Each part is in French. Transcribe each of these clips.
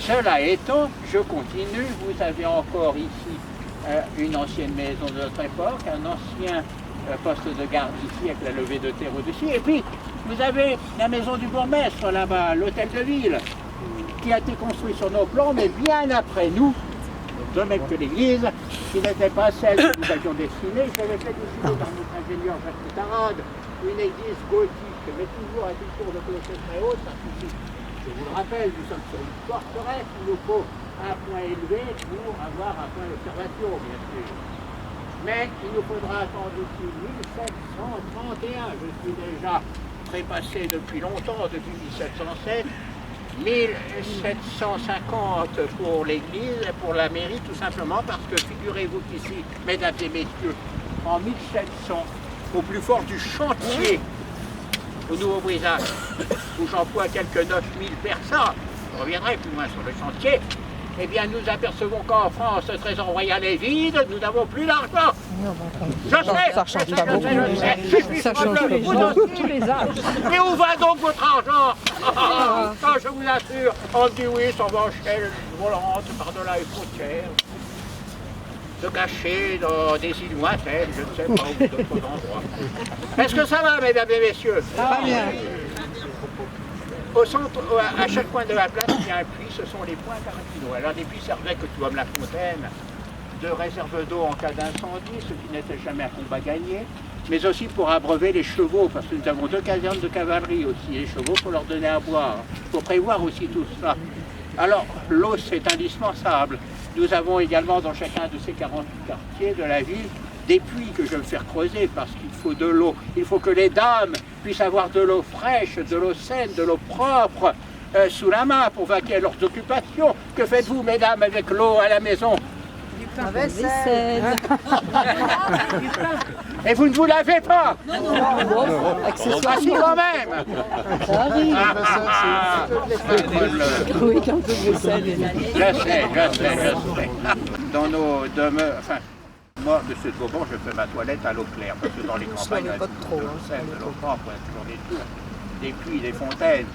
Cela étant, je continue. Vous avez encore ici une ancienne maison de notre époque, un ancien poste de garde ici avec la levée de terre au-dessus. Et puis, vous avez la maison du bourgmestre là-bas, l'hôtel de ville, qui a été construit sur nos plans, mais bien après nous, de même que l'église, qui n'était pas celle que nous avions destinée. J'avais fait dessiner dans notre ingénieur Jacques Tarade une église gothique, mais toujours avec une tour de clocher très haute, parce que je vous le rappelle, nous sommes sur une forteresse, il nous faut un point élevé pour avoir un point d'observation, bien sûr. Mais il nous faudra attendre depuis 1731, je suis déjà trépassé depuis longtemps, depuis 1707, 1750 pour l'église et pour la mairie, tout simplement parce que figurez-vous qu'ici, mesdames et messieurs, en 1700, au plus fort du chantier au Nouveau-Brisach, où j'emploie quelques 9000 personnes, je reviendrai plus loin sur le chantier, eh bien nous apercevons qu'en France, le trésor royal est vide, nous n'avons plus d'argent. Je sais, ça change pas beaucoup. Ça change pas beaucoup. Tous les âges. Mais où va donc votre argent? Quand je vous assure, on me dit oui, ça va en chaîne volante par-delà les frontières, se cacher dans des îles lointaines, je ne sais pas où, d'autres endroits. Est-ce que ça va, mesdames et messieurs? Pas bien. Au centre, à chaque coin de la place, il y a un puits, ce sont les points cardinaux. Alors des puits servaient, que tout homme la fontaine, de réserve d'eau en cas d'incendie, ce qui n'était jamais un combat gagné, mais aussi pour abreuver les chevaux, parce que nous avons 2 casernes de cavalerie aussi, les chevaux, pour leur donner à boire. Il faut prévoir aussi tout cela. Alors, l'eau, c'est indispensable. Nous avons également dans chacun de ces 40 quartiers de la ville des puits que je vais faire creuser parce qu'il faut de l'eau. Il faut que les dames puissent avoir de l'eau fraîche, de l'eau saine, de l'eau propre sous la main pour vaquer à leurs occupations. Que faites-vous, mesdames, avec l'eau à la maison? La vaisselle. Et vous ne vous lavez pas? Non. Ah si, quand même. Ça arrive. Oui, quand on vaisselle. Je sais. Dans nos demeures, enfin, moi, monsieur de Bourbon, je fais ma toilette à l'eau claire, parce que dans les campagnes, il y a de l'eau saine, de l'eau propre, il y a toujours des tours, des puits, des fontaines.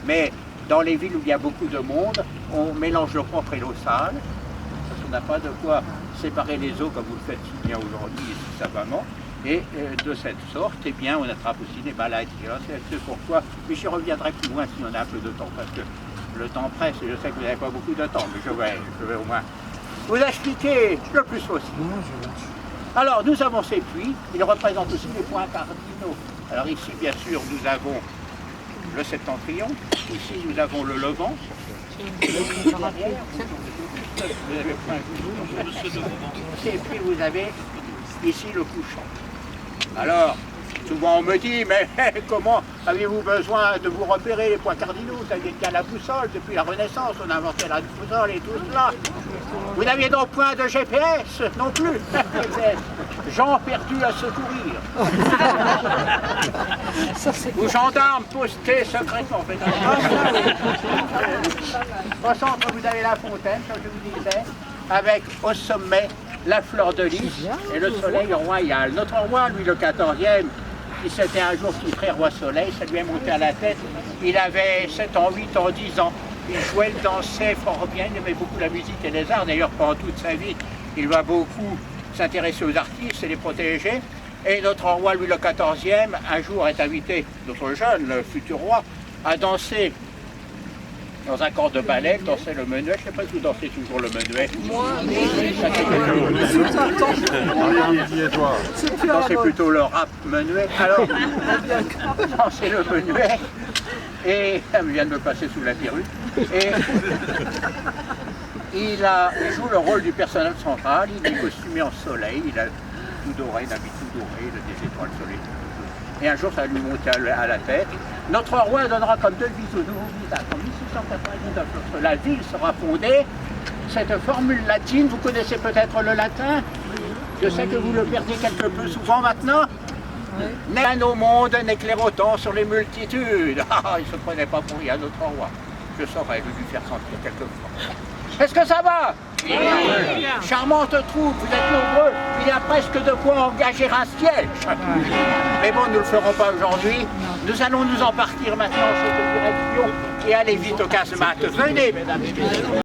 Mais dans les villes où il y a beaucoup de monde, on mélange l'eau propre et l'eau sale, parce qu'on n'a pas de quoi séparer les eaux comme vous le faites si bien aujourd'hui et si savamment. Et de cette sorte, eh bien, on attrape aussi des maladies. C'est pourquoi, mais j'y reviendrai plus loin si on a un peu de temps, parce que le temps presse et je sais que vous n'avez pas beaucoup de temps, mais je vais au moins vous expliquer le plus possible. Alors, nous avons ces puits, ils représentent aussi les points cardinaux. Alors ici, bien sûr, nous avons le septentrion, ici nous avons le levant, et puis vous avez ici le couchant. Alors, souvent on me dit, mais comment avez-vous besoin de vous repérer les points cardinaux? Vous aviez qu'à la boussole, depuis la Renaissance, on a inventé la boussole et tout cela. Vous n'aviez donc point de GPS non plus. Gens perdus à secourir. Ou gendarmes postés secrètement. Au centre, vous avez la fontaine, comme je vous disais, avec au sommet la fleur de lys et le soleil royal. Notre roi, Louis le XIVe, qui s'était un jour titré roi soleil, ça lui est monté à la tête. Il avait 7 ans, 8 ans, 10 ans. Il jouait, il dansait fort bien, il aimait beaucoup la musique et les arts. D'ailleurs, pendant toute sa vie, il va beaucoup s'intéresser aux artistes et les protéger. Et notre roi Louis le XIVe, un jour, est invité, notre jeune, le futur roi, à danser dans un corps de ballet, danser le menuet. Je ne sais pas si vous dansez toujours le menuet. Moi, c'est plutôt le rap menuet. Alors, danser le menuet. Et elle vient de me passer sous la perruque. Et il joue le rôle du personnage central. Il est costumé en soleil. Il a tout doré, d'habit tout doré, il a des étoiles soleil. Et un jour, ça va lui monter à la tête. Notre roi donnera comme devise au nouveau visage. En 1699, lorsque la ville sera fondée, cette formule latine, vous connaissez peut-être le latin? Je sais que vous le perdez quelque peu souvent maintenant. N'est au monde n'éclaire autant sur les multitudes. Ah, il ne se prenait pas pour rien, notre roi. Je saurais lui faire sentir quelquefois. Est-ce que ça va? Oui. Charmante troupe, vous êtes nombreux. Il y a presque de quoi engager un siège. Mais bon, nous ne le ferons pas aujourd'hui. Nous allons nous en partir maintenant sur cette direction et aller vite au casemate. Venez, mesdames et messieurs.